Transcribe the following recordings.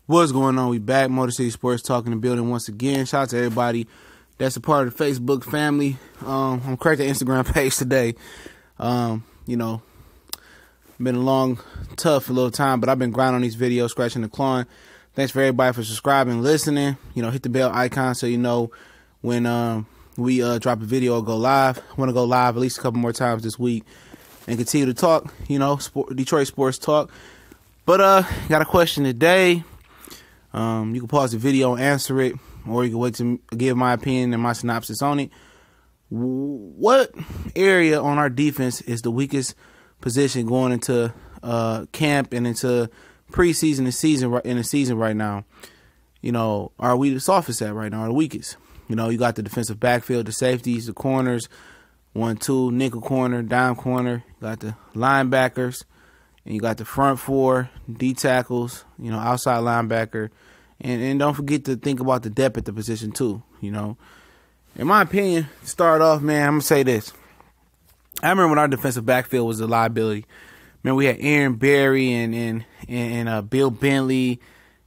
What's going on? We back. Motor City Sports talking and building once again. Shout out to everybody that's a part of the Facebook family. I'm cracking the Instagram page today. Been a long, tough little time, but I've been grinding on these videos, scratching and clawing. Thanks for everybody for subscribing and listening. Hit the bell icon so you know when we drop a video or go live. I want to go live at least a couple more times this week and continue to talk, Detroit sports talk. But got a question today. You can pause the video and answer it, or you can wait to give my opinion and my synopsis on it. What area on our defense is the weakest position going into camp and into preseason and the season right now? Are we the softest at right now, or the weakest? You got the defensive backfield, the safeties, the corners, 1-2, nickel corner, dime corner. You got the linebackers, and you got the front four, D tackles, outside linebacker. And don't forget to think about the depth at the position too, In my opinion, to start off, man, I'm going to say this. I remember when our defensive backfield was a liability. Man, we had Aaron Berry and Bill Bentley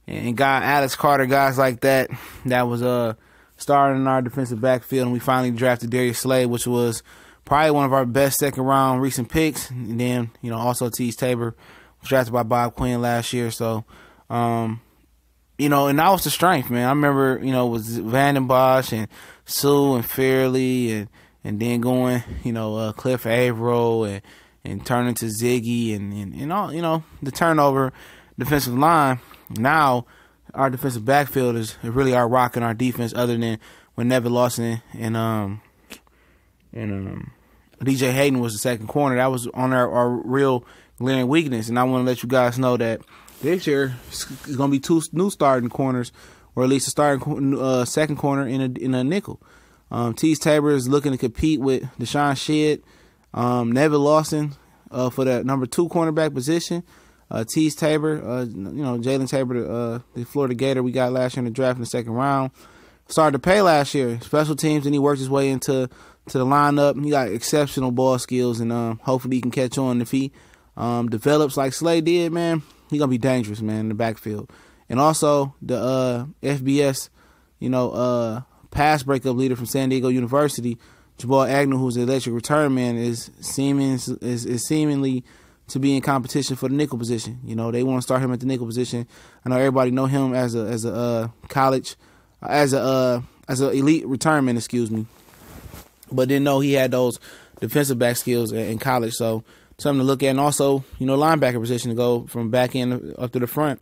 and Alex Carter, guys like that was starting in our defensive backfield. And we finally drafted Darius Slade, which was probably one of our best second-round recent picks. And then, also Tease Tabor was drafted by Bob Quinn last year. So, and that was the strength, man. I remember, it was Vanden Bosch and Sue and Fairley and then going, Cliff Averill and turning to Ziggy and all, the turnover defensive line. Now, our defensive backfield is really our rock in our defense, other than when Nevin Lawson and DJ Hayden was the second corner. That was on our real glaring weakness. And I want to let you guys know that this year is going to be two new starting corners, or at least a starting second corner in a nickel. Tease Tabor is looking to compete with Deshaun Shedd, Nevin Lawson for that number 2 cornerback position. Tease Tabor, Jalen Tabor, the Florida Gator we got last year in the draft in the second round, started to pay last year. Special teams, and he worked his way into the lineup. He got exceptional ball skills, and hopefully he can catch on. If he develops like Slade did, man, he's going to be dangerous, man, in the backfield. And also the FBS, pass breakup leader from San Diego University, Jabal Agner, who's the electric return man, is seemingly to be in competition for the nickel position. They want to start him at the nickel position. I know everybody know him as a college, as a elite return man, but didn't know he had those defensive back skills in college. So something to look at. And also, linebacker position to go from back end up to the front.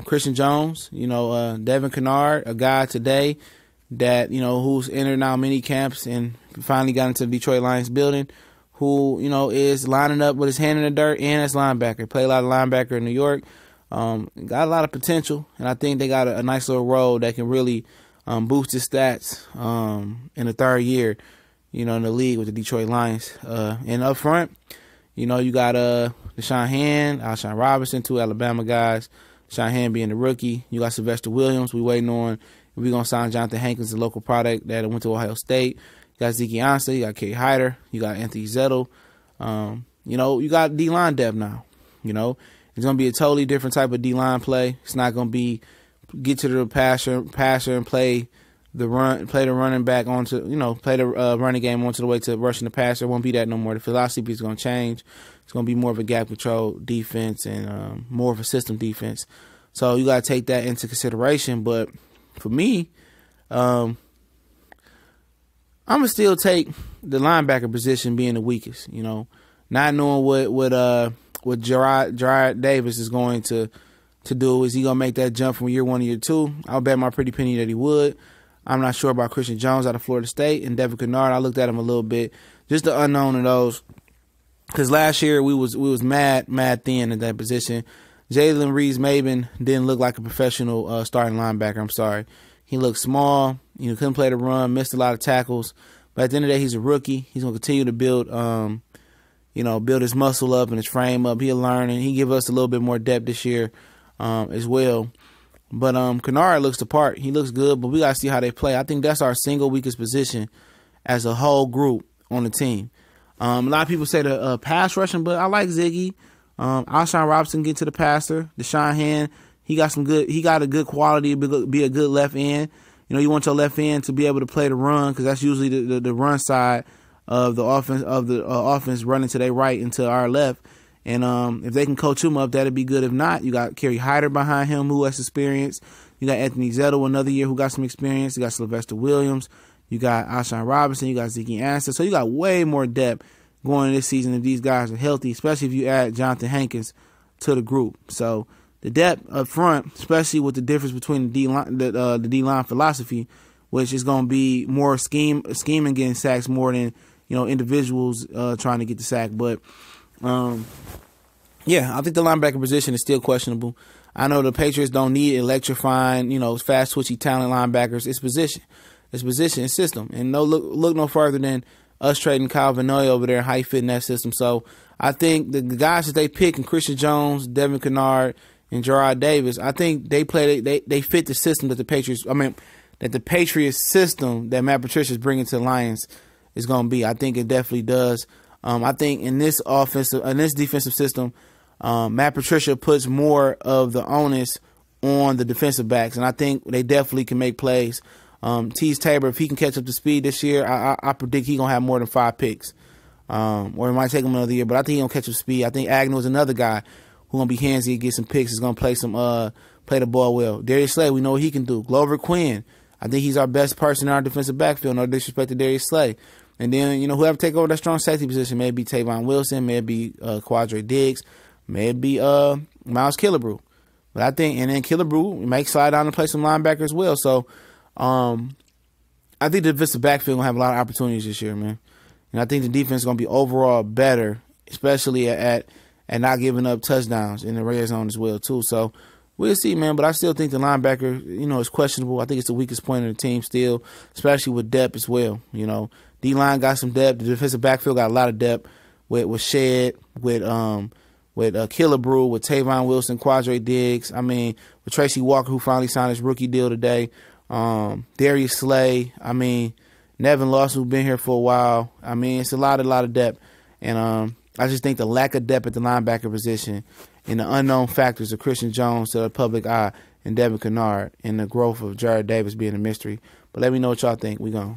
Christian Jones, Devin Kennard, a guy today that, who's entered now mini camps and finally got into the Detroit Lions building, who, is lining up with his hand in the dirt and as linebacker. Played a lot of linebacker in New York. Got a lot of potential, and I think they got a nice little role that can really boost his stats in the third year, in the league with the Detroit Lions. And up front, you got Deshaun Hand, Alshon Robinson, 2 Alabama guys. Deshaun Hand being the rookie. You got Sylvester Williams. We waiting on if we're going to sign Jonathan Hankins, the local product that went to Ohio State. You got Zeke Ansah. You got Kay Hyder. You got Anthony Zettel. You got D-line depth now. It's going to be a totally different type of D-line play. It's not going to be get to the passer and play the running back onto, play the running game onto the way to rushing the passer. It won't be that no more. The philosophy is going to change. It's going to be more of a gap control defense and more of a system defense. So you got to take that into consideration. But for me, I'm going to still take the linebacker position being the weakest, not knowing what Gerard Davis is going to do. Is he going to make that jump from year 1 to year 2? I'll bet my pretty penny that he would. I'm not sure about Christian Jones out of Florida State and Devin Kennard. I looked at him a little bit, just the unknown of those. Because last year we was mad thin at that position. Jalen Reeves-Maben didn't look like a professional starting linebacker. I'm sorry. He looked small. Couldn't play the run, missed a lot of tackles. But at the end of the day, he's a rookie. He's going to continue to build his muscle up and his frame up. He'll learn, and he give us a little bit more depth this year as well. But Kennard looks the part. He looks good, but we got to see how they play. I think that's our single weakest position as a whole group on the team. A lot of people say the pass rushing, but I like Ziggy. Alshon Robinson get to the passer. Deshaun Hand He got a good quality to be a good left end. You know, you want your left end to be able to play the run, because that's usually the run side of the offense running to their right and to our left. And if they can coach him up, that'd be good. If not, you got Kerry Hyder behind him, who has experience. You got Anthony Zettel another year, who got some experience. You got Sylvester Williams. You got Alshon Robinson. You got Zeke Ansah. So you got way more depth going this season if these guys are healthy, especially if you add Jonathan Hankins to the group. So the depth up front, especially with the difference between the D-line philosophy, which is going to be more scheming, getting sacks more than, you know, individuals trying to get the sack. But yeah, I think the linebacker position is still questionable. I know the Patriots don't need electrifying, you know, fast, twitchy, talent linebackers. It's position and system. And look no further than us trading Kyle Van Noy over there and how he fit in that system. So I think the guys that they pick, and Christian Jones, Devin Kennard, and Jarrad Davis, I think they fit the system that the Patriots system that Matt Patricia is bringing to the Lions is going to be. I think it definitely does. I think in this defensive system, Matt Patricia puts more of the onus on the defensive backs, and I think they definitely can make plays. Tease Tabor, if he can catch up to speed this year, I predict he's going to have more than 5 picks. Or it might take him another year, but I think he's going to catch up to speed. I think Agner is another guy who's going to be handsy and get some picks. He's going to play the ball well. Darius Slay, we know what he can do. Glover Quinn, I think he's our best person in our defensive backfield. No disrespect to Darius Slay. And then, you know, whoever take over that strong safety position, maybe Tavon Wilson, maybe Quadre Diggs, maybe Miles Killebrew. But I think, and then Killebrew may slide down and play some linebacker as well. So I think the defensive backfield gonna have a lot of opportunities this year, man. And I think the defense is gonna be overall better, especially at not giving up touchdowns in the red zone as well too. So we'll see, man. But I still think the linebacker, you know, is questionable. I think it's the weakest point of the team still, especially with depth as well. You know, D-line got some depth. The defensive backfield got a lot of depth with Shed, with Killebrew, with Tavon Wilson, Quadre Diggs. I mean, with Tracy Walker, who finally signed his rookie deal today. Darius Slay. I mean, Nevin Lawson, who's been here for a while. I mean, it's a lot of depth. And I just think the lack of depth at the linebacker position and the unknown factors of Christian Jones to the public eye and Devin Kennard and the growth of Jarrad Davis being a mystery. But let me know what y'all think. We gone.